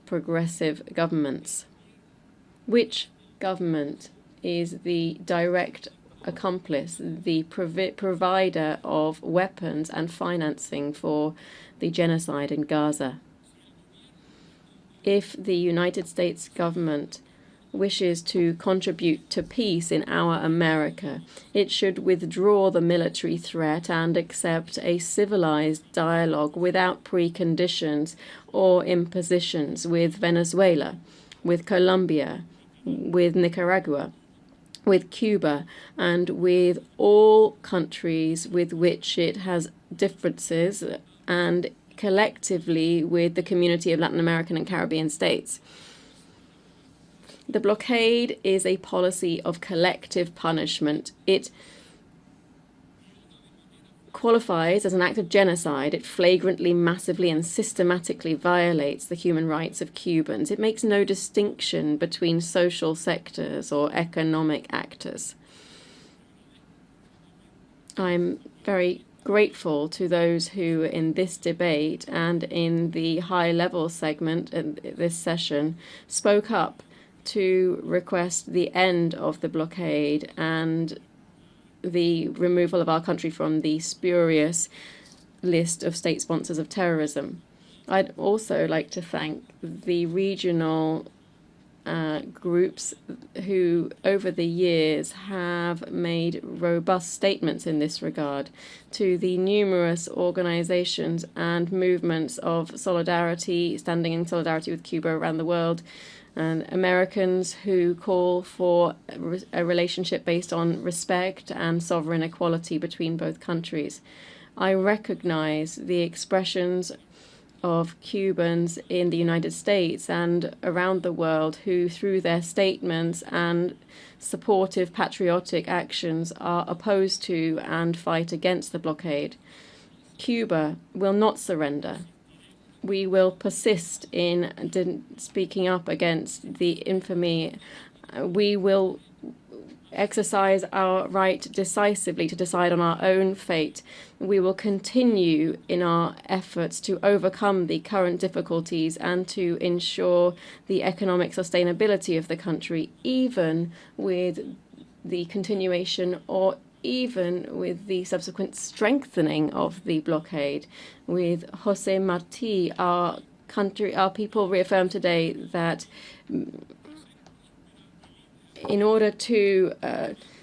progressive governments. Which government is the direct accomplice, the provider of weapons and financing for the genocide in Gaza? If the United States government wishes to contribute to peace in our America, it should withdraw the military threat and accept a civilized dialogue without preconditions or impositions with Venezuela, with Colombia, with Nicaragua, with Cuba, and with all countries with which it has differences, and collectively with the community of Latin American and Caribbean states. The blockade is a policy of collective punishment. It qualifies as an act of genocide. It flagrantly, massively, and systematically violates the human rights of Cubans. It makes no distinction between social sectors or economic actors. I'm very grateful to those who in this debate and in the high-level segment in this session spoke up to request the end of the blockade and the removal of our country from the spurious list of state sponsors of terrorism. I'd also like to thank the regional groups who over the years have made robust statements in this regard, to the numerous organizations and movements of solidarity, standing in solidarity with Cuba around the world, and Americans who call for a relationship based on respect and sovereign equality between both countries. I recognize the expressions of Cubans in the United States and around the world who, through their statements and supportive patriotic actions, are opposed to and fight against the blockade. Cuba will not surrender. We will persist in speaking up against the infamy. We will exercise our right decisively to decide on our own fate. We will continue in our efforts to overcome the current difficulties and to ensure the economic sustainability of the country, even with the continuation or even with the subsequent strengthening of the blockade. With José Martí, our people reaffirmed today that in order to,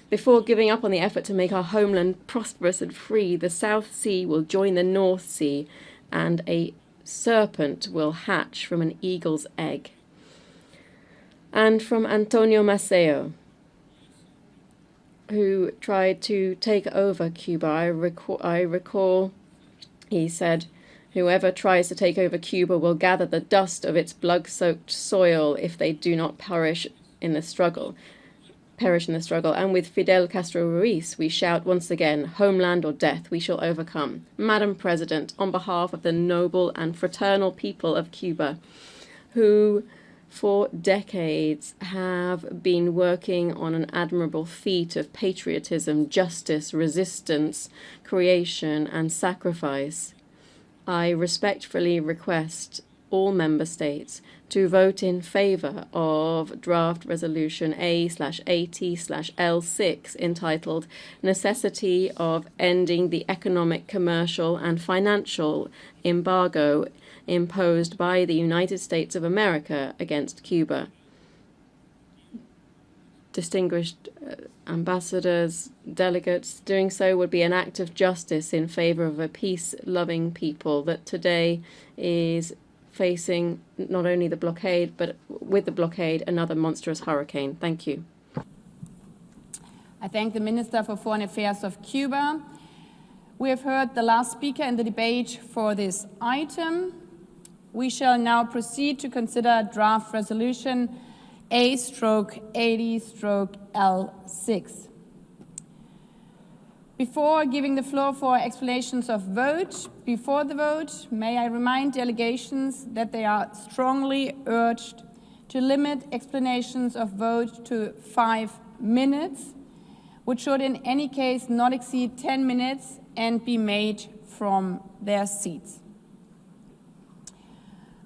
before giving up on the effort to make our homeland prosperous and free, the South Sea will join the North Sea and a serpent will hatch from an eagle's egg. And from Antonio Maceo, who tried to take over Cuba, I recall he said, "Whoever tries to take over Cuba will gather the dust of its blood-soaked soil if they do not perish in the struggle. And with Fidel Castro Ruiz, we shout once again, homeland or death, we shall overcome." Madam President, on behalf of the noble and fraternal people of Cuba, who for decades have been working on an admirable feat of patriotism, justice, resistance, creation, and sacrifice, I respectfully request all member states to vote in favor of draft resolution A/AT/L6 entitled Necessity of Ending the Economic, Commercial, and Financial Embargo imposed by the United States of America against Cuba. Distinguished ambassadors, delegates, doing so would be an act of justice in favor of a peace-loving people that today is facing not only the blockade, but with the blockade, another monstrous hurricane. Thank you. I thank the Minister for Foreign Affairs of Cuba. We have heard the last speaker in the debate for this item. We shall now proceed to consider draft resolution A/80/L6. Before giving the floor for explanations of vote, before the vote, may I remind delegations that they are strongly urged to limit explanations of vote to 5 minutes, which should in any case not exceed 10 minutes and be made from their seats.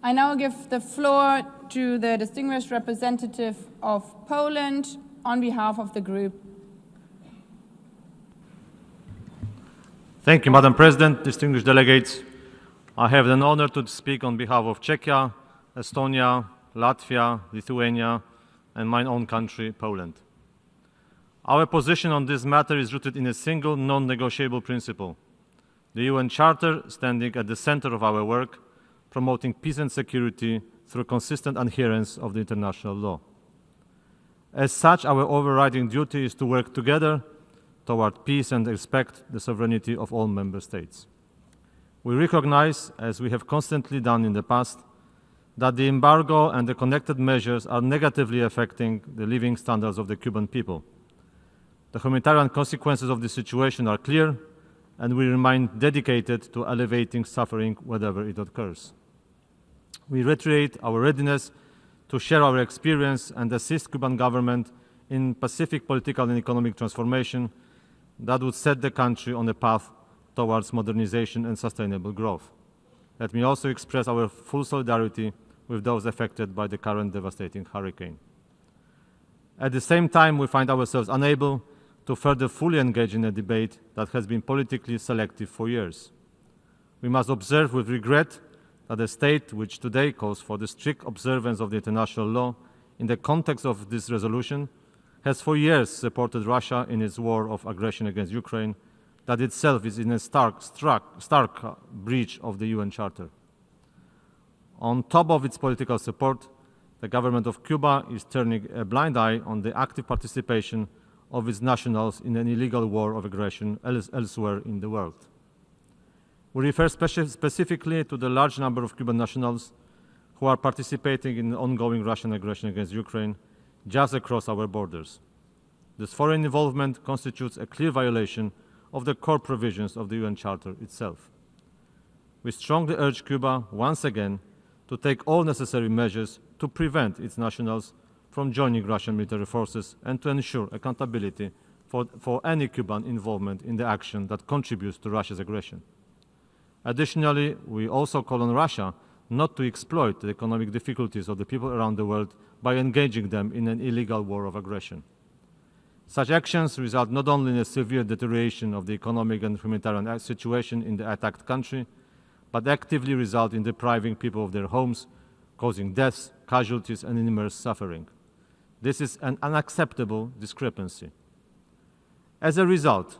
I now give the floor to the distinguished representative of Poland on behalf of the group. Thank you, Madam President, distinguished delegates. I have the honor to speak on behalf of Czechia, Estonia, Latvia, Lithuania, and my own country, Poland. Our position on this matter is rooted in a single non-negotiable principle: the UN Charter standing at the center of our work, promoting peace and security through consistent adherence of the international law. As such, our overriding duty is to work together toward peace and respect the sovereignty of all member states. We recognize, as we have constantly done in the past, that the embargo and the connected measures are negatively affecting the living standards of the Cuban people. The humanitarian consequences of the situation are clear, and we remain dedicated to alleviating suffering wherever it occurs. We reiterate our readiness to share our experience and assist Cuban government in Pacific political and economic transformation that would set the country on a path towards modernization and sustainable growth. Let me also express our full solidarity with those affected by the current devastating hurricane. At the same time, we find ourselves unable to further fully engage in a debate that has been politically selective for years. We must observe with regret that a state which today calls for the strict observance of the international law in the context of this resolution has for years supported Russia in its war of aggression against Ukraine, that itself is in a stark breach of the UN Charter. On top of its political support, the government of Cuba is turning a blind eye on the active participation of its nationals in an illegal war of aggression elsewhere in the world. We refer specifically to the large number of Cuban nationals who are participating in the ongoing Russian aggression against Ukraine just across our borders. This foreign involvement constitutes a clear violation of the core provisions of the UN Charter itself. We strongly urge Cuba, once again, to take all necessary measures to prevent its nationals from joining Russian military forces and to ensure accountability for any Cuban involvement in the action that contributes to Russia's aggression. Additionally, we also call on Russia not to exploit the economic difficulties of the people around the world by engaging them in an illegal war of aggression. Such actions result not only in a severe deterioration of the economic and humanitarian situation in the attacked country, but actively result in depriving people of their homes, causing deaths, casualties, and immense suffering. This is an unacceptable discrepancy. As a result,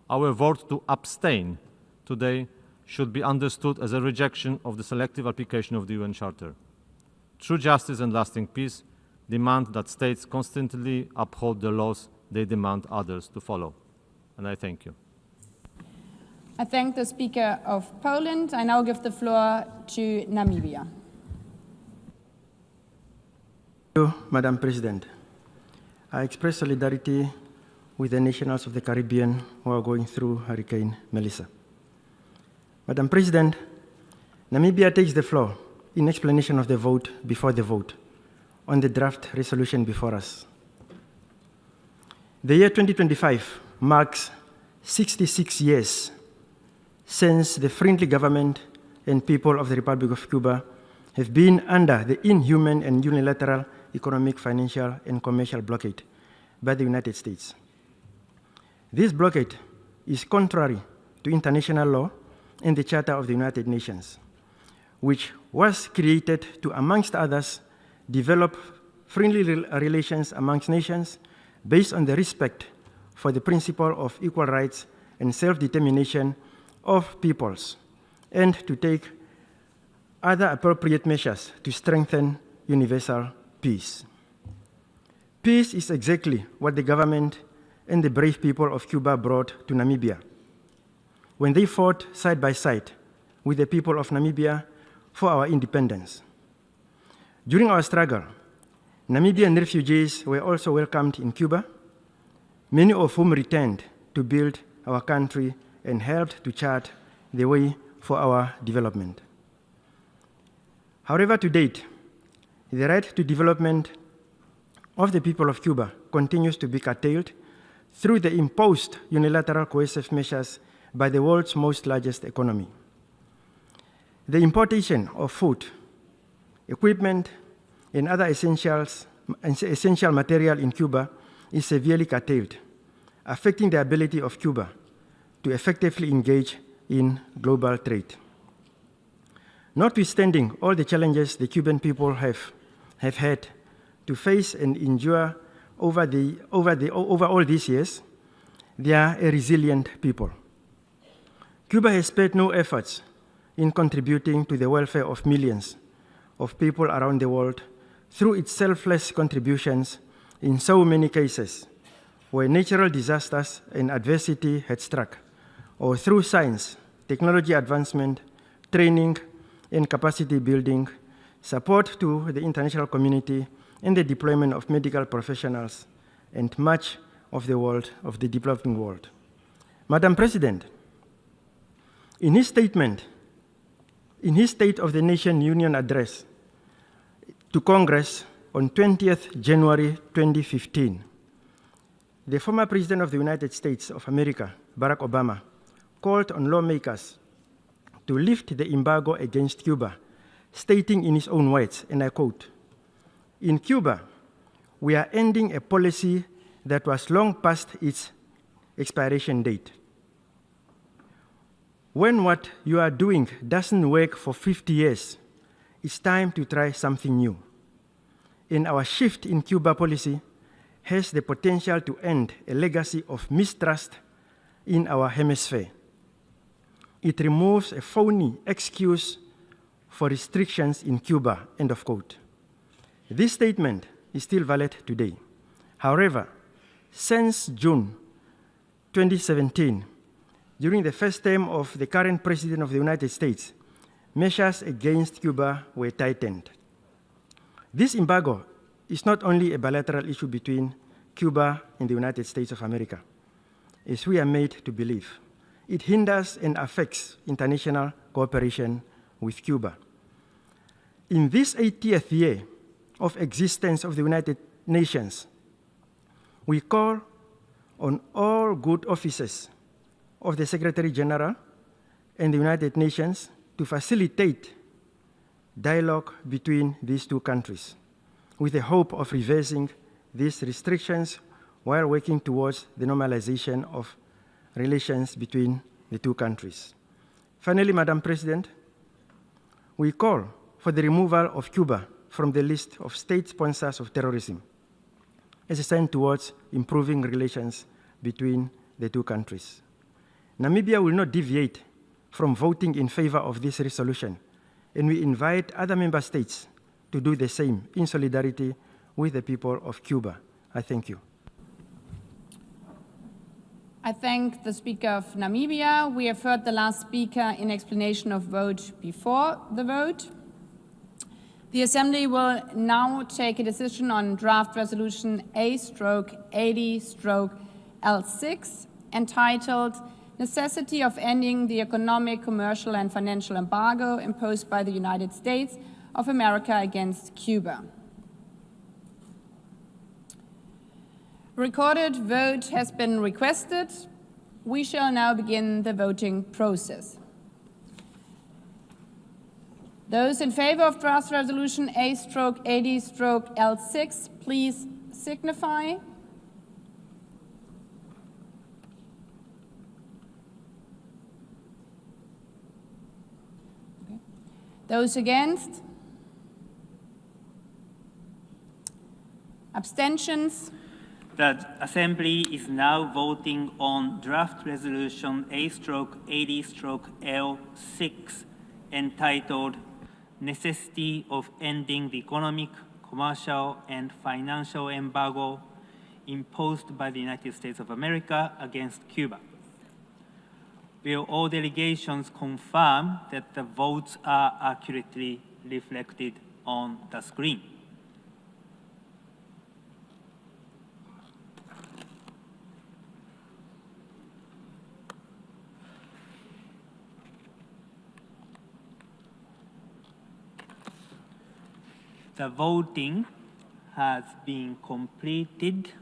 our vote to abstain today should be understood as a rejection of the selective application of the UN Charter. True justice and lasting peace demand that states constantly uphold the laws they demand others to follow. And I thank you. I thank the Speaker of Poland. I now give the floor to Namibia. Thank you, Madam President. I express solidarity with the nationals of the Caribbean who are going through Hurricane Melissa. Madam President, Namibia takes the floor in explanation of the vote before the vote on the draft resolution before us. The year 2025 marks 66 years since the friendly government and people of the Republic of Cuba have been under the inhuman and unilateral economic, financial, and commercial blockade by the United States. This blockade is contrary to international law and the Charter of the United Nations, which was created to, amongst others, develop friendly relations amongst nations based on the respect for the principle of equal rights and self-determination of peoples, and to take other appropriate measures to strengthen universal peace. Peace is exactly what the government and the brave people of Cuba brought to Namibia when they fought side by side with the people of Namibia for our independence. During our struggle, Namibian refugees were also welcomed in Cuba, many of whom returned to build our country and helped to chart the way for our development. However, to date, the right to development of the people of Cuba continues to be curtailed through the imposed unilateral coercive measures by the world's most largest economy. The importation of food Equipment and other essential material in Cuba is severely curtailed, affecting the ability of Cuba to effectively engage in global trade. Notwithstanding all the challenges the Cuban people have had to face and endure over all these years, they are a resilient people. Cuba has spared no efforts in contributing to the welfare of millions of people around the world through its selfless contributions in so many cases where natural disasters and adversity had struck, or through science, technology advancement, training, and capacity building, support to the international community, and the deployment of medical professionals, and much of the world, of the developing world. Madam President, in his State of the Nation Union address to Congress on 20th January 2015, the former President of the United States of America, Barack Obama, called on lawmakers to lift the embargo against Cuba, stating in his own words, and I quote, "In Cuba, we are ending a policy that was long past its expiration date. When what you are doing doesn't work for 50 years, it's time to try something new. And our shift in Cuba policy has the potential to end a legacy of mistrust in our hemisphere. It removes a phony excuse for restrictions in Cuba," end of quote. This statement is still valid today. However, since June 2017, during the first term of the current President of the United States, measures against Cuba were tightened. This embargo is not only a bilateral issue between Cuba and the United States of America, as we are made to believe. It hinders and affects international cooperation with Cuba. In this 80th year of existence of the United Nations, we call on all good officers of the Secretary General and the United Nations to facilitate dialogue between these two countries with the hope of reversing these restrictions while working towards the normalization of relations between the two countries. Finally, Madam President, we call for the removal of Cuba from the list of state sponsors of terrorism as a sign towards improving relations between the two countries. Namibia will not deviate from voting in favor of this resolution, and we invite other member states to do the same in solidarity with the people of Cuba. I thank you. I thank the Speaker of Namibia. We have heard the last speaker in explanation of vote before the vote. The Assembly will now take a decision on draft resolution A/80/L6 entitled Necessity of Ending the Economic, Commercial and Financial Embargo imposed by the United States of America against Cuba. Recorded vote has been requested. We shall now begin the voting process. Those in favor of draft resolution A/80/L6, please signify. Okay. Those against? Abstentions? The Assembly is now voting on draft resolution A/80/L6 entitled Necessity of Ending the Economic, Commercial and Financial Embargo imposed by the United States of America against Cuba. Will all delegations confirm that the votes are accurately reflected on the screen? The voting has been completed.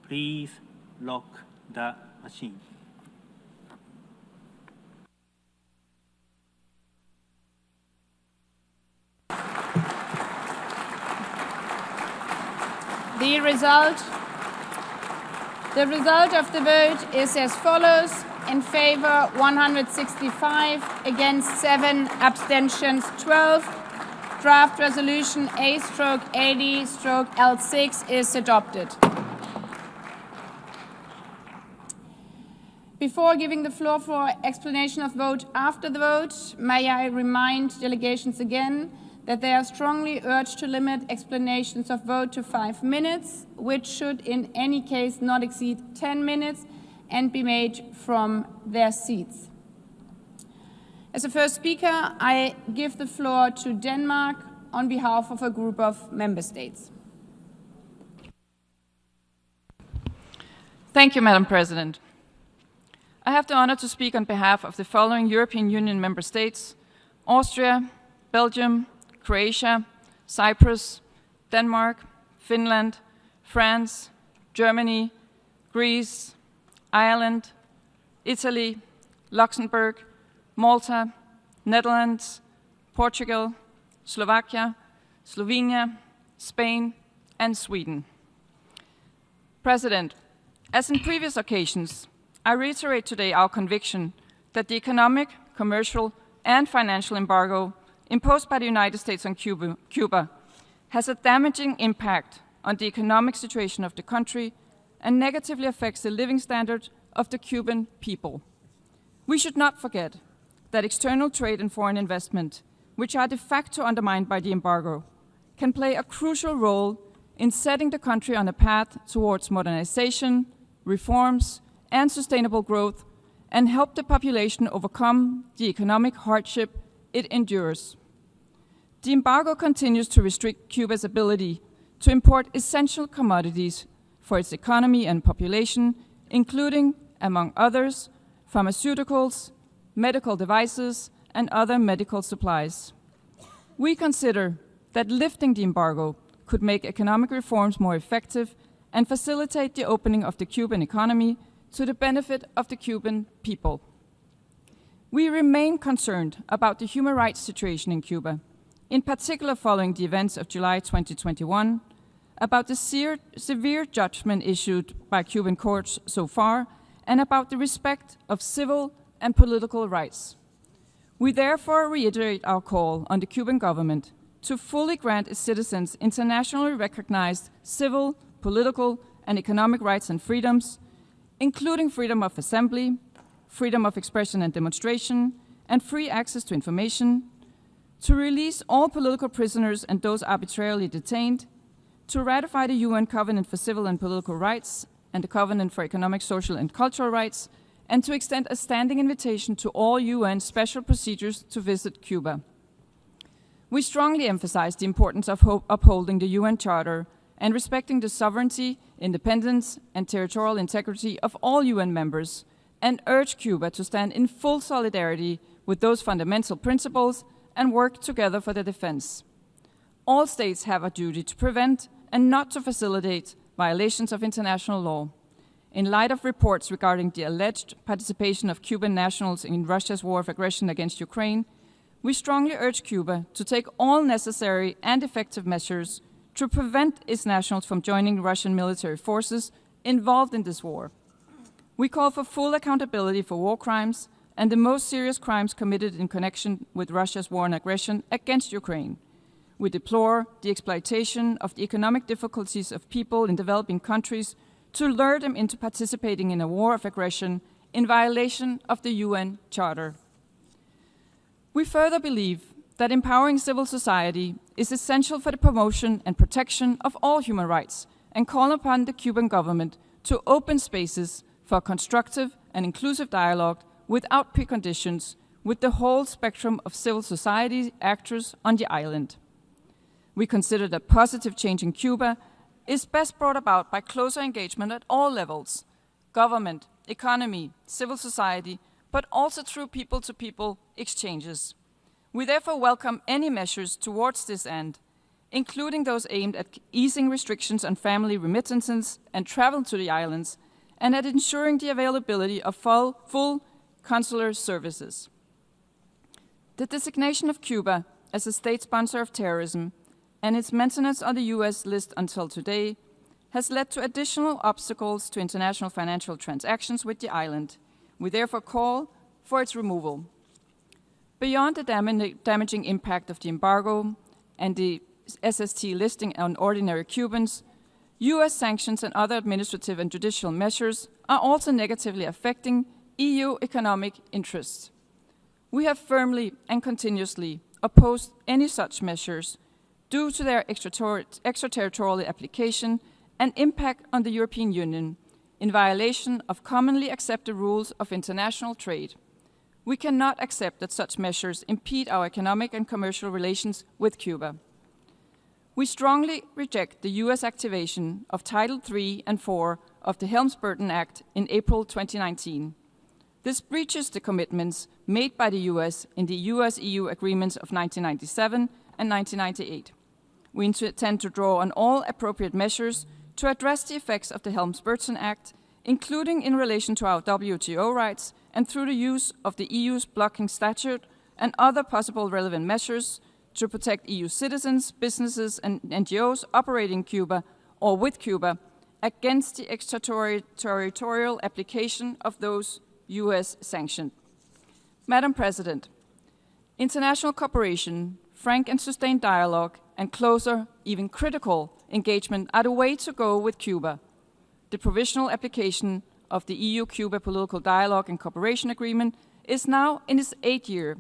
Please lock the machine. The result of the vote is as follows. In favor, 165, against 7, abstentions 12. Draft resolution A/80/L6 is adopted. Before giving the floor for explanation of vote after the vote, may I remind delegations again that they are strongly urged to limit explanations of vote to 5 minutes, which should in any case not exceed 10 minutes and be made from their seats. As a first speaker, I give the floor to Denmark on behalf of a group of member states. Thank you, Madam President. I have the honor to speak on behalf of the following European Union member states: Austria, Belgium, Croatia, Cyprus, Denmark, Finland, France, Germany, Greece, Ireland, Italy, Luxembourg, Malta, Netherlands, Portugal, Slovakia, Slovenia, Spain, and Sweden. President, as in previous occasions, I reiterate today our conviction that the economic, commercial, and financial embargo imposed by the United States on Cuba has a damaging impact on the economic situation of the country and negatively affects the living standard of the Cuban people. We should not forget that external trade and foreign investment, which are de facto undermined by the embargo, can play a crucial role in setting the country on a path towards modernization, reforms, and sustainable growth, and help the population overcome the economic hardship it endures. The embargo continues to restrict Cuba's ability to import essential commodities for its economy and population, including, among others, pharmaceuticals, medical devices, and other medical supplies. We consider that lifting the embargo could make economic reforms more effective and facilitate the opening of the Cuban economy to the benefit of the Cuban people. We remain concerned about the human rights situation in Cuba, in particular following the events of July 2021, about the severe judgment issued by Cuban courts so far, and about the respect of civil and political rights. We therefore reiterate our call on the Cuban government to fully grant its citizens internationally recognized civil, political, and economic rights and freedoms, including freedom of assembly, freedom of expression and demonstration, and free access to information, to release all political prisoners and those arbitrarily detained, to ratify the UN Covenant for Civil and Political Rights and the Covenant for Economic, Social, and Cultural Rights, and to extend a standing invitation to all UN special procedures to visit Cuba. We strongly emphasize the importance of upholding the UN Charter and respecting the sovereignty, independence, and territorial integrity of all UN members, and urge Cuba to stand in full solidarity with those fundamental principles and work together for their defense. All states have a duty to prevent and not to facilitate violations of international law. In light of reports regarding the alleged participation of Cuban nationals in Russia's war of aggression against Ukraine, we strongly urge Cuba to take all necessary and effective measures to prevent its nationals from joining Russian military forces involved in this war. We call for full accountability for war crimes and the most serious crimes committed in connection with Russia's war and aggression against Ukraine. We deplore the exploitation of the economic difficulties of people in developing countries to lure them into participating in a war of aggression in violation of the UN Charter. We further believe that empowering civil society is essential for the promotion and protection of all human rights, and call upon the Cuban government to open spaces for constructive and inclusive dialogue without preconditions with the whole spectrum of civil society actors on the island. We consider that positive change in Cuba is best brought about by closer engagement at all levels: government, economy, civil society, but also through people-to-people exchanges. We therefore welcome any measures towards this end, including those aimed at easing restrictions on family remittances and travel to the islands, and at ensuring the availability of full consular services. The designation of Cuba as a state sponsor of terrorism and its maintenance on the US list until today has led to additional obstacles to international financial transactions with the island. We therefore call for its removal. Beyond the damaging impact of the embargo and the SST listing on ordinary Cubans, US sanctions and other administrative and judicial measures are also negatively affecting EU economic interests. We have firmly and continuously opposed any such measures due to their extraterritorial application and impact on the European Union in violation of commonly accepted rules of international trade. We cannot accept that such measures impede our economic and commercial relations with Cuba. We strongly reject the US activation of Title III and IV of the Helms-Burton Act in April 2019. This breaches the commitments made by the US in the US-EU agreements of 1997 and 1998. We intend to draw on all appropriate measures to address the effects of the Helms-Burton Act, including in relation to our WTO rights and through the use of the EU's blocking statute and other possible relevant measures to protect EU citizens, businesses, and NGOs operating in Cuba or with Cuba against the extraterritorial application of those US sanctions. Madam President, international cooperation, frank and sustained dialogue, and closer, even critical, engagement are the way to go with Cuba. The provisional application of the EU-Cuba Political Dialogue and Cooperation Agreement is now in its 8th year.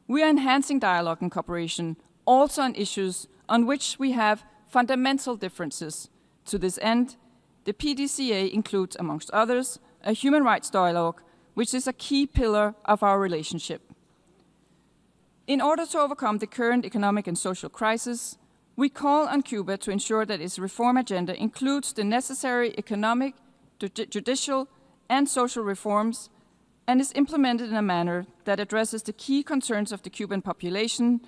We are enhancing dialogue and cooperation also on issues on which we have fundamental differences. To this end, the PDCA includes, amongst others, a human rights dialogue, which is a key pillar of our relationship. In order to overcome the current economic and social crisis, we call on Cuba to ensure that its reform agenda includes the necessary economic, judicial, and social reforms and is implemented in a manner that addresses the key concerns of the Cuban population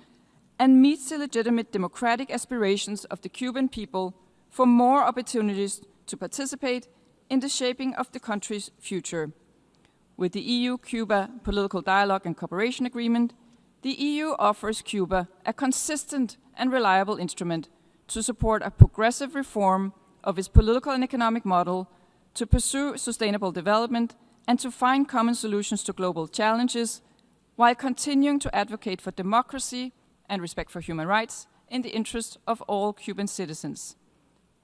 and meets the legitimate democratic aspirations of the Cuban people for more opportunities to participate in the shaping of the country's future. With the EU-Cuba Political Dialogue and Cooperation Agreement, the EU offers Cuba a consistent and reliable instrument to support a progressive reform of its political and economic model, to pursue sustainable development, and to find common solutions to global challenges, while continuing to advocate for democracy and respect for human rights in the interest of all Cuban citizens.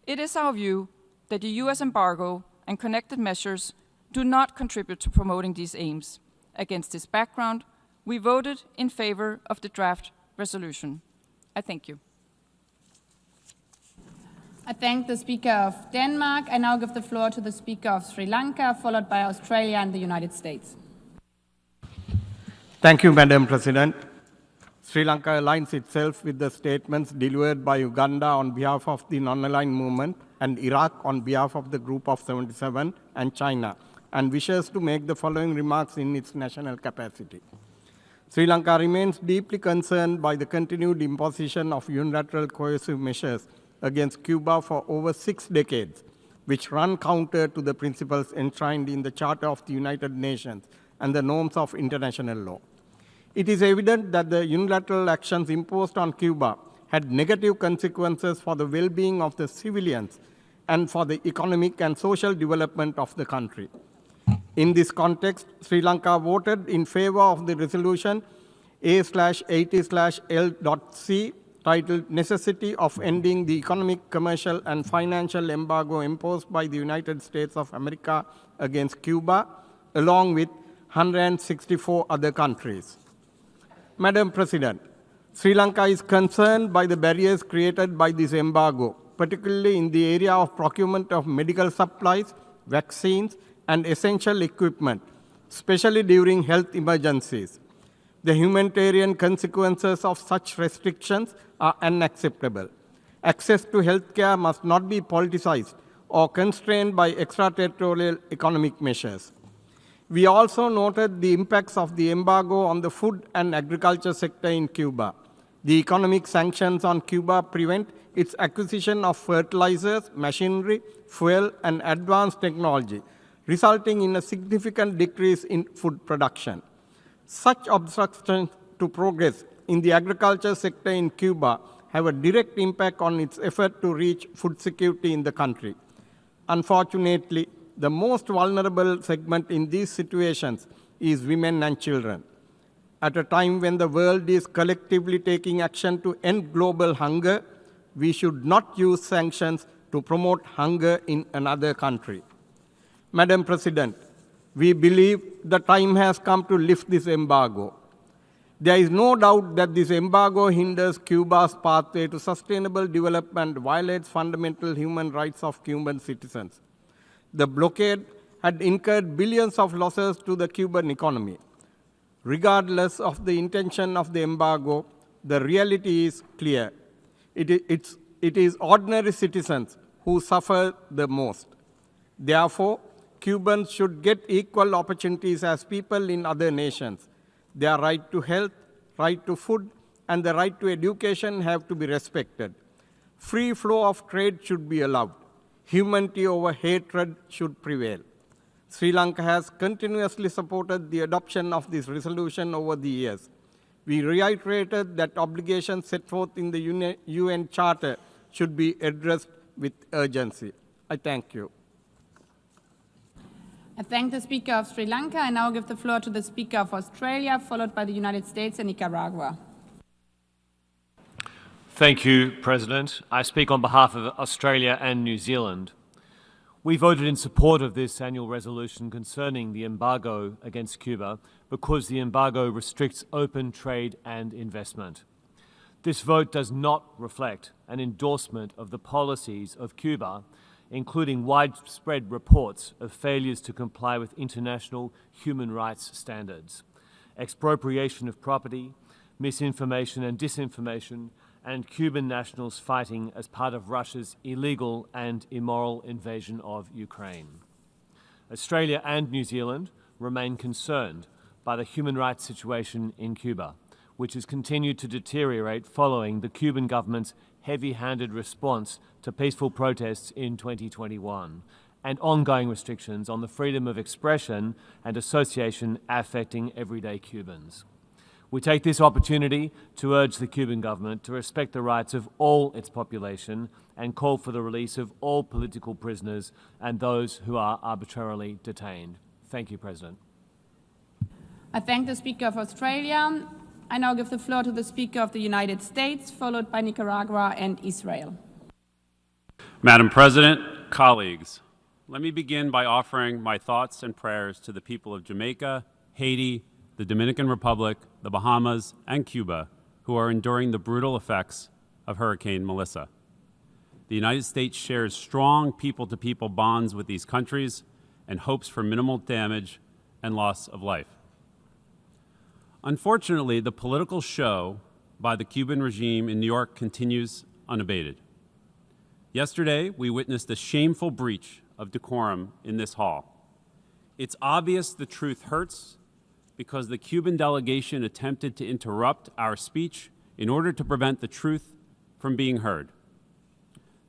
It is our view that the US embargo and connected measures do not contribute to promoting these aims. Against this background, we voted in favor of the draft resolution. I thank you. I thank the Speaker of Denmark. I now give the floor to the Speaker of Sri Lanka, followed by Australia and the United States. Thank you, Madam President. Sri Lanka aligns itself with the statements delivered by Uganda on behalf of the Non-Aligned Movement and Iraq on behalf of the Group of 77 and China, and wishes to make the following remarks in its national capacity. Sri Lanka remains deeply concerned by the continued imposition of unilateral coercive measures against Cuba for over 6 decades, which run counter to the principles enshrined in the Charter of the United Nations and the norms of international law. It is evident that the unilateral actions imposed on Cuba had negative consequences for the well-being of the civilians and for the economic and social development of the country. In this context, Sri Lanka voted in favor of the resolution A/80/L.C titled Necessity of Ending the Economic, Commercial, and Financial Embargo imposed by the United States of America against Cuba, along with 164 other countries. Madam President, Sri Lanka is concerned by the barriers created by this embargo, particularly in the area of procurement of medical supplies, vaccines, and essential equipment, especially during health emergencies. The humanitarian consequences of such restrictions are unacceptable. Access to healthcare must not be politicized or constrained by extraterritorial economic measures. We also noted the impacts of the embargo on the food and agriculture sector in Cuba. The economic sanctions on Cuba prevent its acquisition of fertilizers, machinery, fuel, and advanced technology, resulting in a significant decrease in food production. Such obstructions to progress in the agriculture sector in Cuba have a direct impact on its effort to reach food security in the country. Unfortunately, the most vulnerable segment in these situations is women and children. At a time when the world is collectively taking action to end global hunger, we should not use sanctions to promote hunger in another country. Madam President, we believe the time has come to lift this embargo. There is no doubt that this embargo hinders Cuba's pathway to sustainable development, violates fundamental human rights of Cuban citizens. The blockade had incurred billions of losses to the Cuban economy. Regardless of the intention of the embargo, the reality is clear. It is ordinary citizens who suffer the most. Therefore, Cubans should get equal opportunities as people in other nations. Their right to health, right to food, and the right to education have to be respected. Free flow of trade should be allowed. Humanity over hatred should prevail. Sri Lanka has continuously supported the adoption of this resolution over the years. We reiterated that obligations set forth in the UN Charter should be addressed with urgency. I thank you. I thank the Speaker of Sri Lanka. I now give the floor to the Speaker of Australia, followed by the United States and Nicaragua. Thank you, President. I speak on behalf of Australia and New Zealand. We voted in support of this annual resolution concerning the embargo against Cuba because the embargo restricts open trade and investment. This vote does not reflect an endorsement of the policies of Cuba, including widespread reports of failures to comply with international human rights standards, expropriation of property, misinformation and disinformation, and Cuban nationals fighting as part of Russia's illegal and immoral invasion of Ukraine. Australia and New Zealand remain concerned by the human rights situation in Cuba, which has continued to deteriorate following the Cuban government's heavy-handed response to peaceful protests in 2021 and ongoing restrictions on the freedom of expression and association affecting everyday Cubans. We take this opportunity to urge the Cuban government to respect the rights of all its population and call for the release of all political prisoners and those who are arbitrarily detained. Thank you, President. I thank the Speaker of Australia. I now give the floor to the Speaker of the United States, followed by Nicaragua and Israel. Madam President, colleagues, let me begin by offering my thoughts and prayers to the people of Jamaica, Haiti, the Dominican Republic, the Bahamas, and Cuba, who are enduring the brutal effects of Hurricane Melissa. The United States shares strong people-to-people bonds with these countries and hopes for minimal damage and loss of life. Unfortunately, the political show by the Cuban regime in New York continues unabated. Yesterday, we witnessed a shameful breach of decorum in this hall. It's obvious the truth hurts because the Cuban delegation attempted to interrupt our speech in order to prevent the truth from being heard.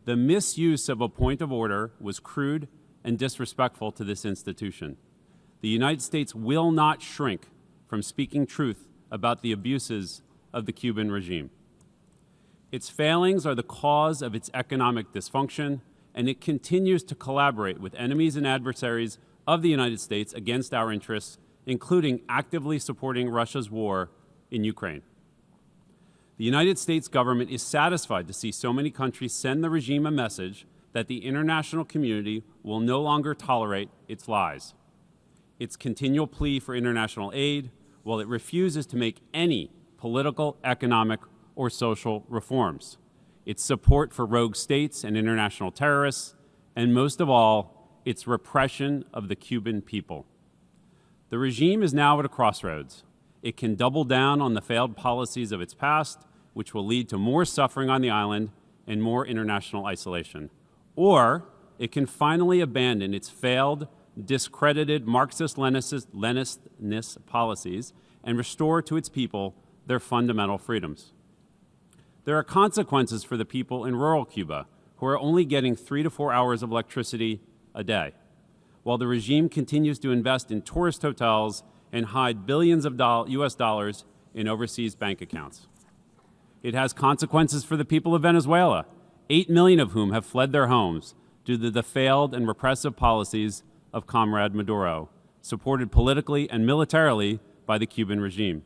The misuse of a point of order was crude and disrespectful to this institution. The United States will not shrink from speaking truth about the abuses of the Cuban regime. Its failings are the cause of its economic dysfunction, and it continues to collaborate with enemies and adversaries of the United States against our interests, including actively supporting Russia's war in Ukraine. The United States government is satisfied to see so many countries send the regime a message that the international community will no longer tolerate its lies. Its continual plea for international aid, while it refuses to make any political, economic, or social reforms. Its support for rogue states and international terrorists, and most of all, its repression of the Cuban people. The regime is now at a crossroads. It can double down on the failed policies of its past, which will lead to more suffering on the island and more international isolation. Or it can finally abandon its failed, discredited Marxist-Leninist policies and restore to its people their fundamental freedoms. There are consequences for the people in rural Cuba who are only getting 3 to 4 hours of electricity a day, while the regime continues to invest in tourist hotels and hide billions of US dollars in overseas bank accounts. It has consequences for the people of Venezuela, 8 million of whom have fled their homes due to the failed and repressive policies of Comrade Maduro, supported politically and militarily by the Cuban regime,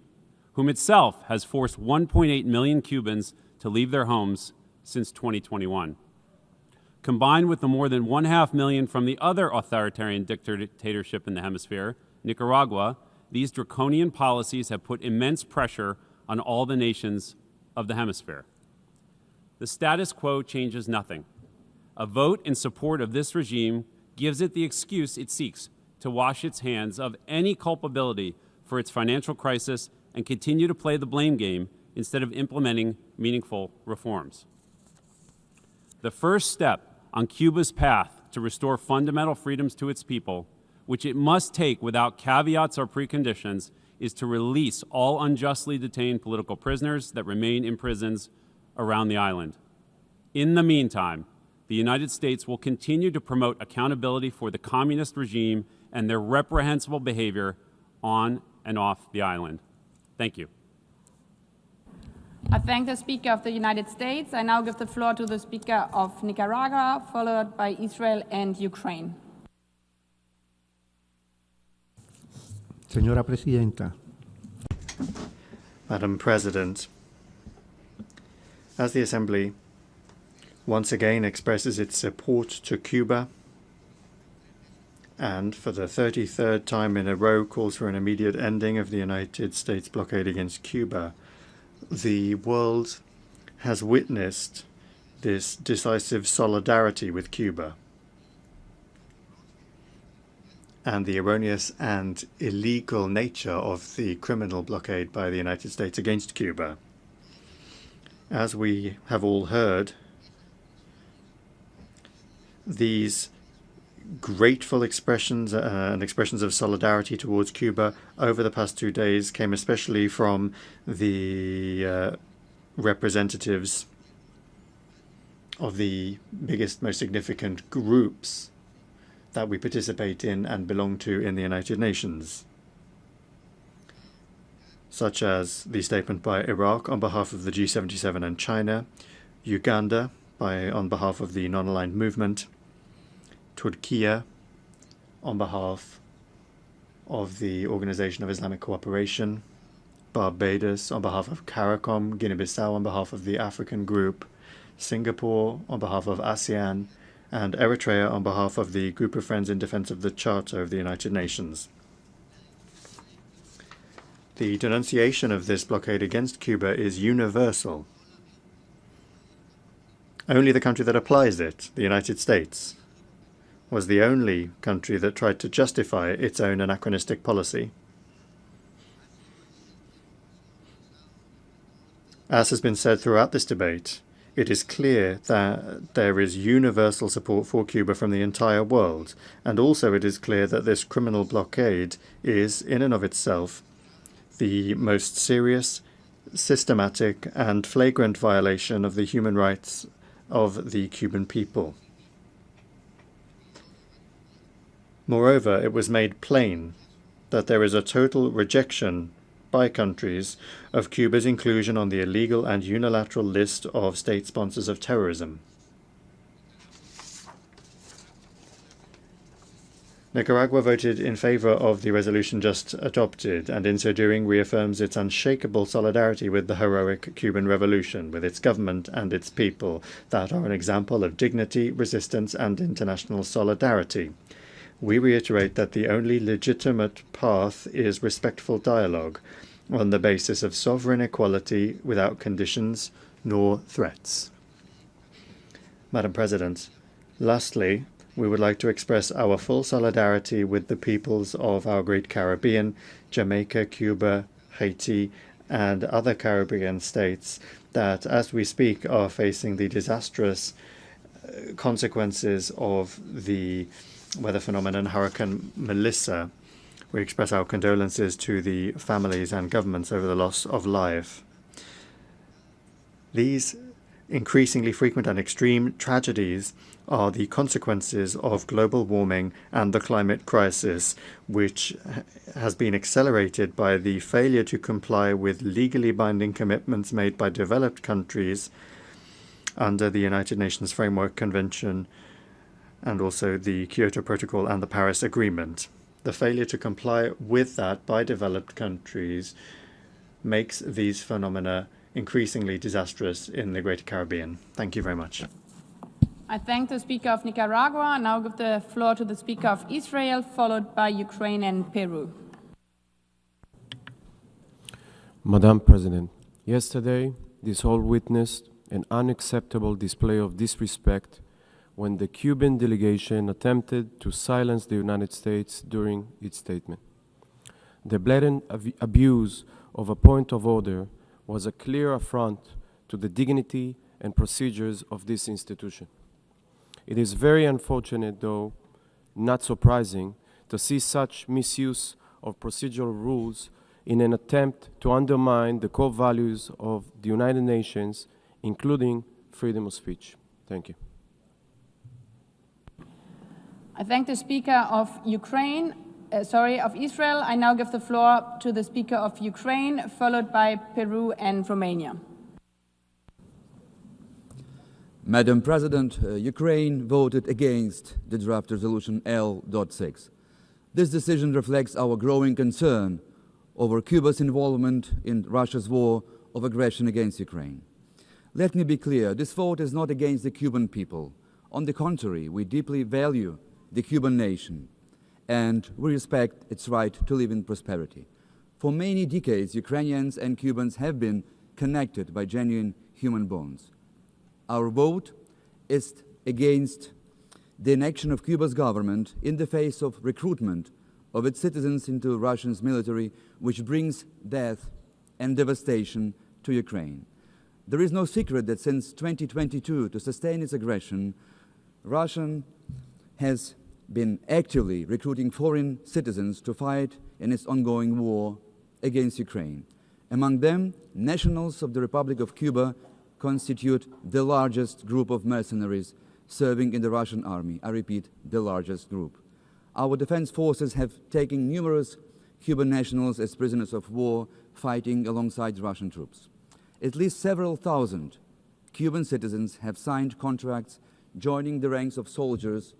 whom itself has forced 1.8 million Cubans to leave their homes since 2021. Combined with the more than 1.5 million from the other authoritarian dictatorship in the hemisphere, Nicaragua, these draconian policies have put immense pressure on all the nations of the hemisphere. The status quo changes nothing. A vote in support of this regime gives it the excuse it seeks to wash its hands of any culpability for its financial crisis and continue to play the blame game instead of implementing meaningful reforms. The first step on Cuba's path to restore fundamental freedoms to its people, which it must take without caveats or preconditions, is to release all unjustly detained political prisoners that remain in prisons around the island. In the meantime, the United States will continue to promote accountability for the communist regime and their reprehensible behavior on and off the island. Thank you. I thank the Speaker of the United States. I now give the floor to the Speaker of Nicaragua, followed by Israel and Ukraine. Señora Presidenta. Madam President, as the Assembly once again expresses its support to Cuba and for the 33rd time in a row calls for an immediate ending of the United States blockade against Cuba, the world has witnessed this decisive solidarity with Cuba and the erroneous and illegal nature of the criminal blockade by the United States against Cuba. As we have all heard, these grateful expressions and expressions of solidarity towards Cuba over the past 2 days came especially from the representatives of the biggest, most significant groups that we participate in and belong to in the United Nations, such as the statement by Iraq on behalf of the G77 and China, Uganda on behalf of the non-aligned movement, Turkey on behalf of the Organization of Islamic Cooperation, Barbados on behalf of CARICOM, Guinea-Bissau on behalf of the African Group, Singapore on behalf of ASEAN, and Eritrea on behalf of the Group of Friends in Defense of the Charter of the United Nations. The denunciation of this blockade against Cuba is universal. Only the country that applies it, the United States, was the only country that tried to justify its own anachronistic policy. As has been said throughout this debate, it is clear that there is universal support for Cuba from the entire world, and also it is clear that this criminal blockade is, in and of itself, the most serious, systematic, and flagrant violation of the human rights of the Cuban people. Moreover, it was made plain that there is a total rejection by countries of Cuba's inclusion on the illegal and unilateral list of state sponsors of terrorism. Nicaragua voted in favor of the resolution just adopted, and in so doing reaffirms its unshakable solidarity with the heroic Cuban Revolution, with its government and its people that are an example of dignity, resistance, and international solidarity. We reiterate that the only legitimate path is respectful dialogue on the basis of sovereign equality without conditions nor threats. Madam President, lastly, we would like to express our full solidarity with the peoples of our great Caribbean, Jamaica, Cuba, Haiti, and other Caribbean states that, as we speak, are facing the disastrous consequences of the weather phenomenon Hurricane Melissa. We express our condolences to the families and governments over the loss of life. These increasingly frequent and extreme tragedies are the consequences of global warming and the climate crisis, which has been accelerated by the failure to comply with legally binding commitments made by developed countries under the United Nations Framework Convention and also the Kyoto Protocol and the Paris Agreement. The failure to comply with that by developed countries makes these phenomena increasingly disastrous in the Greater Caribbean. Thank you very much. I thank the Speaker of Nicaragua and now give the floor to the Speaker of Israel, followed by Ukraine and Peru. Madam President, yesterday this hall witnessed an unacceptable display of disrespect when the Cuban delegation attempted to silence the United States during its statement. The blatant abuse of a point of order was a clear affront to the dignity and procedures of this institution. It is very unfortunate, though not surprising, to see such misuse of procedural rules in an attempt to undermine the core values of the United Nations, including freedom of speech. Thank you. I thank the Speaker of of Israel. I now give the floor to the Speaker of Ukraine, followed by Peru and Romania. Madam President, Ukraine voted against the draft resolution L.6. This decision reflects our growing concern over Cuba's involvement in Russia's war of aggression against Ukraine. Let me be clear, this vote is not against the Cuban people. On the contrary, we deeply value the Cuban nation, and we respect its right to live in prosperity. For many decades, Ukrainians and Cubans have been connected by genuine human bonds. Our vote is against the inaction of Cuba's government in the face of recruitment of its citizens into Russia's military, which brings death and devastation to Ukraine. There is no secret that since 2022, to sustain its aggression, Russia has been actively recruiting foreign citizens to fight in its ongoing war against Ukraine. Among them, nationals of the Republic of Cuba constitute the largest group of mercenaries serving in the Russian army. I repeat, the largest group. Our defense forces have taken numerous Cuban nationals as prisoners of war fighting alongside Russian troops. At least several thousand Cuban citizens have signed contracts joining the ranks of soldiers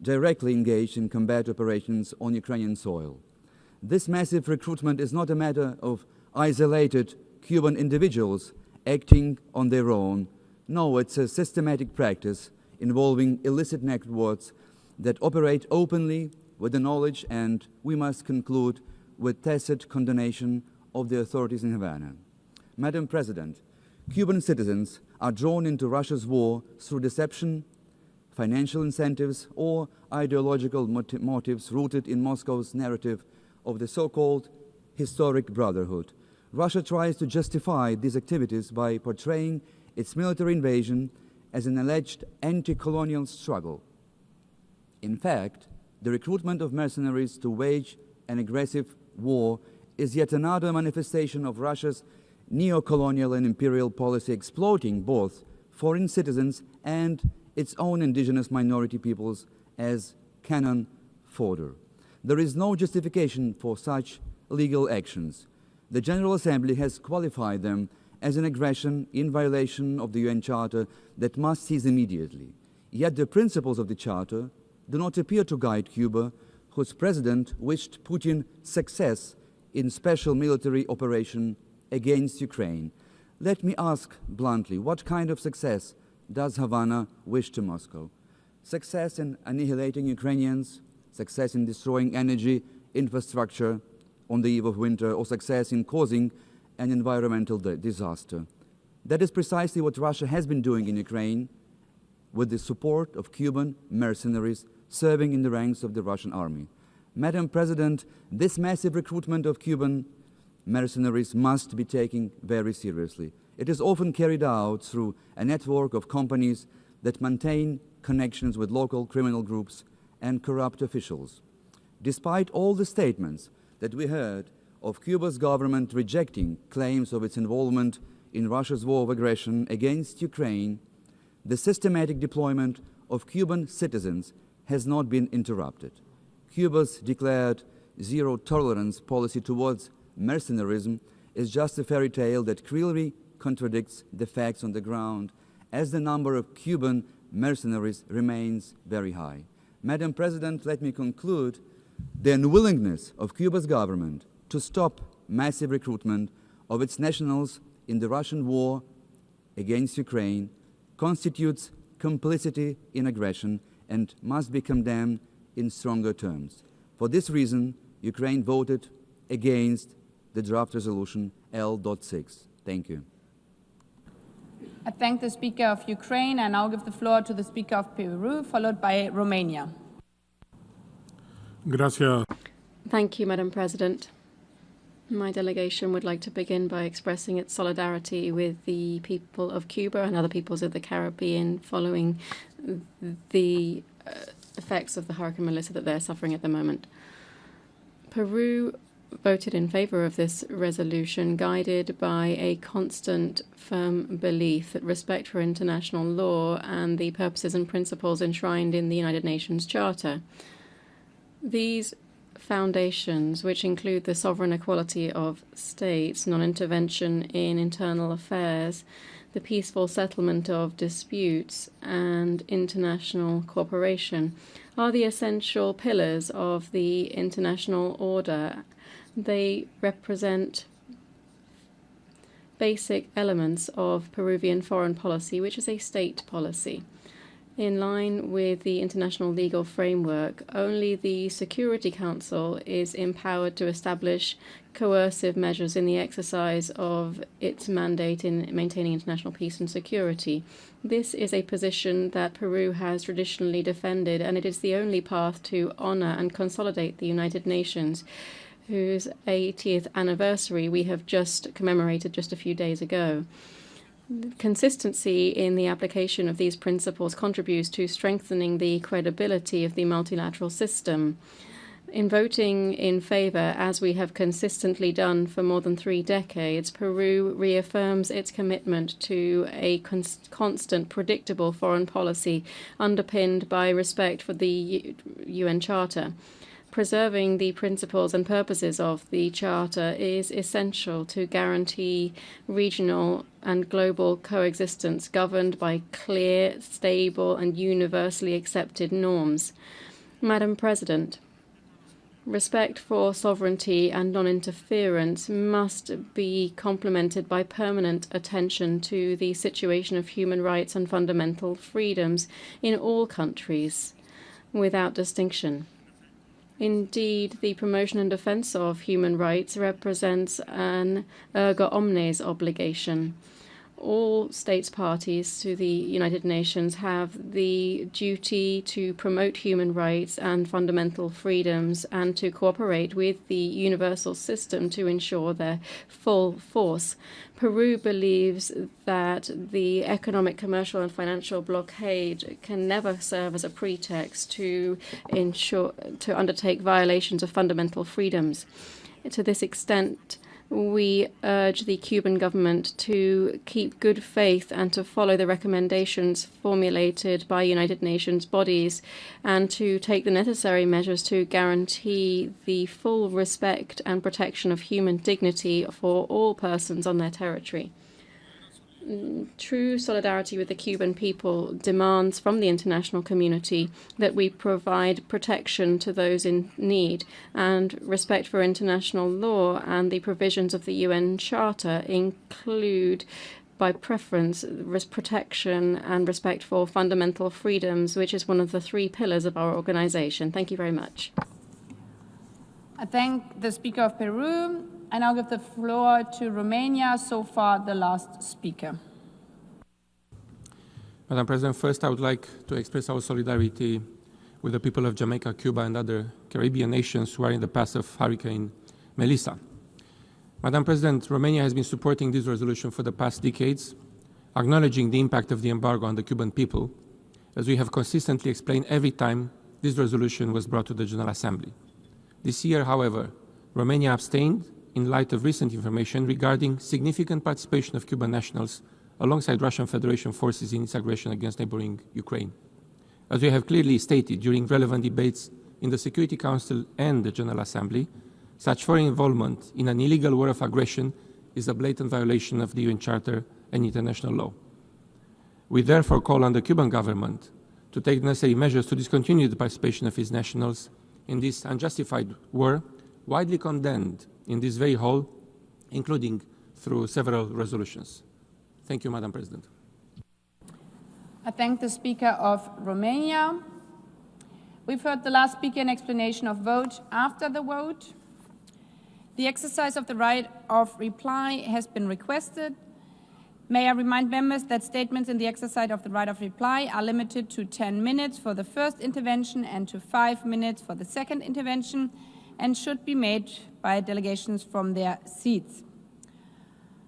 directly engaged in combat operations on Ukrainian soil. This massive recruitment is not a matter of isolated Cuban individuals acting on their own. No, it's a systematic practice involving illicit networks that operate openly with the knowledge and, we must conclude, with tacit condemnation of the authorities in Havana. Madam President, Cuban citizens are drawn into Russia's war through deception, financial incentives, or ideological motives rooted in Moscow's narrative of the so-called historic brotherhood. Russia tries to justify these activities by portraying its military invasion as an alleged anti-colonial struggle. In fact, the recruitment of mercenaries to wage an aggressive war is yet another manifestation of Russia's neo-colonial and imperial policy, exploiting both foreign citizens and its own indigenous minority peoples as cannon fodder. There is no justification for such legal actions. The General Assembly has qualified them as an aggression in violation of the UN Charter that must cease immediately. Yet the principles of the Charter do not appear to guide Cuba, whose president wished Putin success in special military operation against Ukraine. Let me ask bluntly, what kind of success does Havana wish to Moscow? Success in annihilating Ukrainians, success in destroying energy infrastructure on the eve of winter, or success in causing an environmental disaster? That is precisely what Russia has been doing in Ukraine with the support of Cuban mercenaries serving in the ranks of the Russian army. Madam President, this massive recruitment of Cuban mercenaries must be taken very seriously. It is often carried out through a network of companies that maintain connections with local criminal groups and corrupt officials. Despite all the statements that we heard of Cuba's government rejecting claims of its involvement in Russia's war of aggression against Ukraine, the systematic deployment of Cuban citizens has not been interrupted. Cuba's declared zero-tolerance policy towards mercenarism is just a fairy tale that clearly contradicts the facts on the ground, as the number of Cuban mercenaries remains very high. Madam President, let me conclude. The unwillingness of Cuba's government to stop massive recruitment of its nationals in the Russian war against Ukraine constitutes complicity in aggression and must be condemned in stronger terms. For this reason, Ukraine voted against the draft resolution L.6. Thank you. I thank the Speaker of Ukraine. I now give the floor to the Speaker of Peru, followed by Romania. Gracias. Thank you, Madam President. My delegation would like to begin by expressing its solidarity with the people of Cuba and other peoples of the Caribbean following the effects of the Hurricane Melissa that they're suffering at the moment. Peru voted in favor of this resolution, guided by a constant, firm belief that respect for international law and the purposes and principles enshrined in the United Nations Charter. These foundations, which include the sovereign equality of states, non-intervention in internal affairs, the peaceful settlement of disputes, and international cooperation, are the essential pillars of the international order. They represent basic elements of Peruvian foreign policy, which is a state policy. In line with the international legal framework, only the Security Council is empowered to establish coercive measures in the exercise of its mandate in maintaining international peace and security. This is a position that Peru has traditionally defended, and it is the only path to honor and consolidate the United Nations, whose 80th anniversary we have just commemorated just a few days ago. Consistency in the application of these principles contributes to strengthening the credibility of the multilateral system. In voting in favor, as we have consistently done for more than 3 decades, Peru reaffirms its commitment to a constant, predictable foreign policy underpinned by respect for the UN Charter. Preserving the principles and purposes of the Charter is essential to guarantee regional and global coexistence governed by clear, stable, and universally accepted norms. Madam President, respect for sovereignty and non-interference must be complemented by permanent attention to the situation of human rights and fundamental freedoms in all countries, without distinction. Indeed, the promotion and defense of human rights represents an erga omnes obligation. All states parties to the United Nations have the duty to promote human rights and fundamental freedoms and to cooperate with the universal system to ensure their full force. Peru believes that the economic, commercial, and financial blockade can never serve as a pretext to undertake violations of fundamental freedoms. To this extent, we urge the Cuban government to keep good faith and to follow the recommendations formulated by United Nations bodies and to take the necessary measures to guarantee the full respect and protection of human dignity for all persons on their territory. True solidarity with the Cuban people demands from the international community that we provide protection to those in need, and respect for international law and the provisions of the UN Charter include, by preference, protection and respect for fundamental freedoms, which is one of the 3 pillars of our organization. Thank you very much. I thank the Speaker of Peru. I now give the floor to Romania, so far the last speaker. Madam President, first I would like to express our solidarity with the people of Jamaica, Cuba, and other Caribbean nations who are in the path of Hurricane Melissa. Madam President, Romania has been supporting this resolution for the past decades, acknowledging the impact of the embargo on the Cuban people, as we have consistently explained every time this resolution was brought to the General Assembly. This year, however, Romania abstained in light of recent information regarding significant participation of Cuban nationals alongside Russian Federation forces in its aggression against neighboring Ukraine. As we have clearly stated during relevant debates in the Security Council and the General Assembly, such foreign involvement in an illegal war of aggression is a blatant violation of the UN Charter and international law. We therefore call on the Cuban government to take the necessary measures to discontinue the participation of its nationals in this unjustified war, widely condemned in this very hall, including through several resolutions. Thank you, Madam President. I thank the Speaker of Romania. We've heard the last speaker in explanation of vote. After the vote, the exercise of the right of reply has been requested. May I remind members that statements in the exercise of the right of reply are limited to 10 minutes for the first intervention and to 5 minutes for the second intervention, and should be made by delegations from their seats.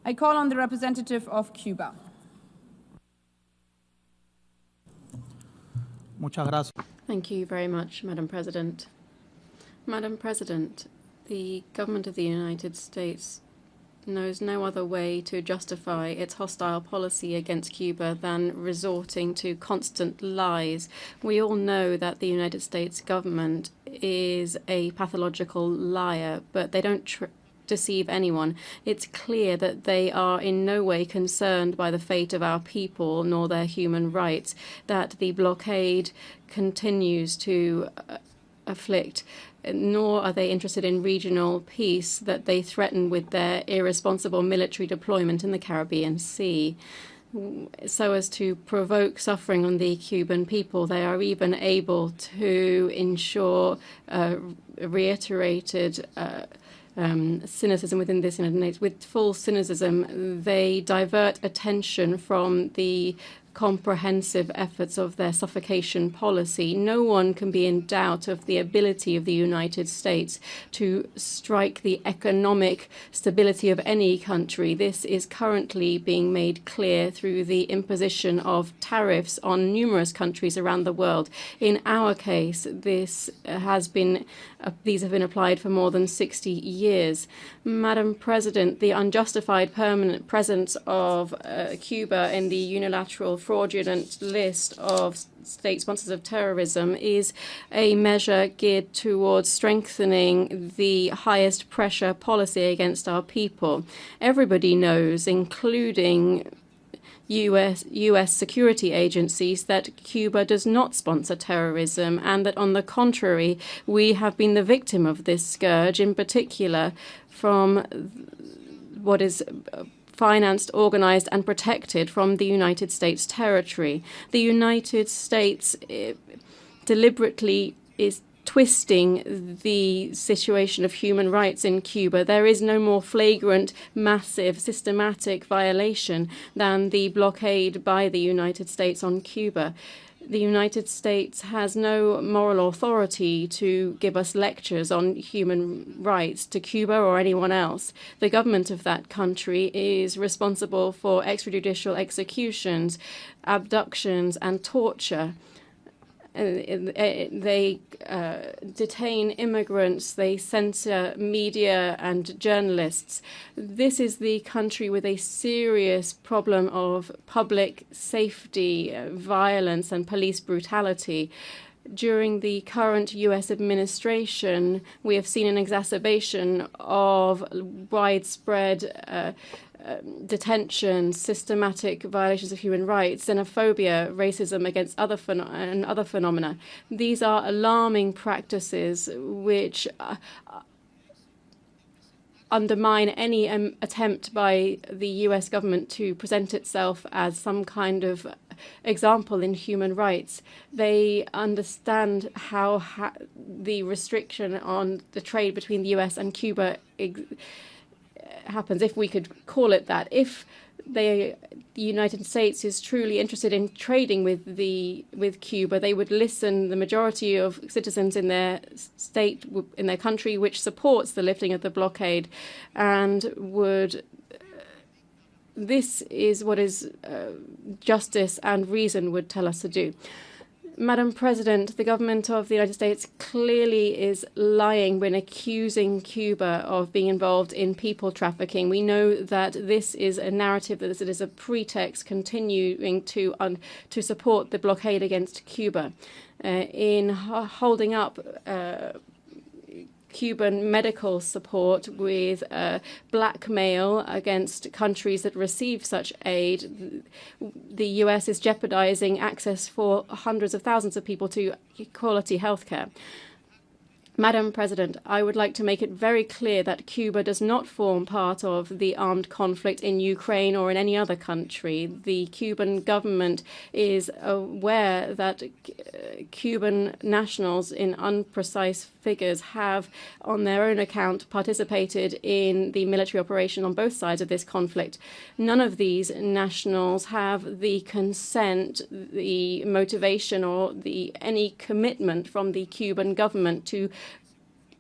I call on the representative of Cuba. Muchas gracias. Thank you very much, Madam President. Madam President, the government of the United States knows no other way to justify its hostile policy against Cuba than resorting to constant lies. We all know that the United States government is a pathological liar, but they don't deceive anyone. It's clear that they are in no way concerned by the fate of our people nor their human rights, that the blockade continues to afflict, nor are they interested in regional peace that they threaten with their irresponsible military deployment in the Caribbean Sea. So as to provoke suffering on the Cuban people, they are even able to ensure reiterated cynicism within this United States. With full cynicism, they divert attention from the comprehensive efforts of their suffocation policy. No one can be in doubt of the ability of the United States to strike the economic stability of any country. This is currently being made clear through the imposition of tariffs on numerous countries around the world. In our case, these have been applied for more than 60 years. Madam President, the unjustified permanent presence of Cuba in the unilateral fraudulent list of state sponsors of terrorism is a measure geared towards strengthening the highest pressure policy against our people. Everybody knows, including US security agencies, that Cuba does not sponsor terrorism, and that on the contrary, we have been the victim of this scourge, in particular from what is financed, organized, and protected from the United States territory. The United States deliberately is twisting the situation of human rights in Cuba. There is no more flagrant, massive, systematic violation than the blockade by the United States on Cuba. The United States has no moral authority to give us lectures on human rights to Cuba or anyone else. The government of that country is responsible for extrajudicial executions, abductions, and torture. They detain immigrants, they censor media and journalists. This is the country with a serious problem of public safety, violence, and police brutality. During the current US administration, we have seen an exacerbation of widespread detention, systematic violations of human rights, xenophobia, racism against other phenomena. These are alarming practices which undermine any attempt by the US government to present itself as some kind of example in human rights. They understand how the restriction on the trade between the US and Cuba happens, if we could call it that. If the United States is truly interested in trading with Cuba, they would listen the majority of citizens in their state, in their country, which supports the lifting of the blockade, and would. This is what is justice and reason would tell us to do. Madam President, the government of the United States clearly is lying when accusing Cuba of being involved in people trafficking. We know that this is a narrative, that it is a pretext continuing to support the blockade against Cuba. In holding up Cuban medical support with blackmail against countries that receive such aid, the US is jeopardizing access for hundreds of thousands of people to quality healthcare. Madam President, I would like to make it very clear that Cuba does not form part of the armed conflict in Ukraine or in any other country. The Cuban government is aware that Cuban nationals, in unprecise figures, have on their own account participated in the military operation on both sides of this conflict. None of these nationals have the consent, the motivation, or any commitment from the Cuban government to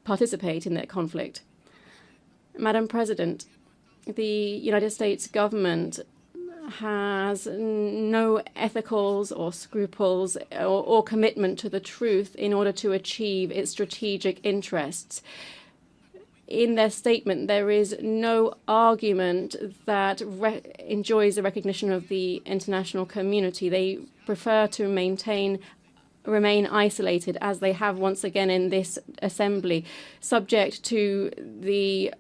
participate in that conflict. Madam President, the United States government has no ethicals or scruples or commitment to the truth in order to achieve its strategic interests. In their statement, there is no argument that enjoys the recognition of the international community. They prefer to remain isolated, as they have once again in this assembly, subject to the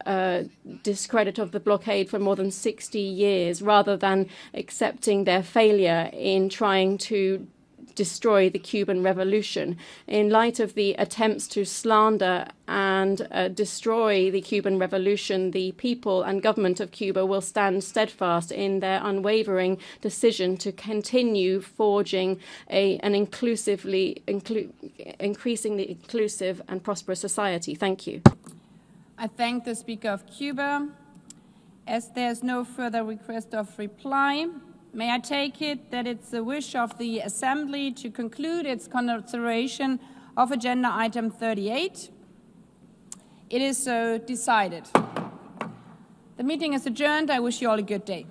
discredit of the blockade for more than 60 years, rather than accepting their failure in trying to destroy the Cuban Revolution. In light of the attempts to slander and destroy the Cuban Revolution, the people and government of Cuba will stand steadfast in their unwavering decision to continue forging an increasingly inclusive and prosperous society. Thank you. I thank the Speaker of Cuba. As there's no further request of reply, may I take it that it's the wish of the Assembly to conclude its consideration of Agenda Item 38? It is so decided. The meeting is adjourned. I wish you all a good day.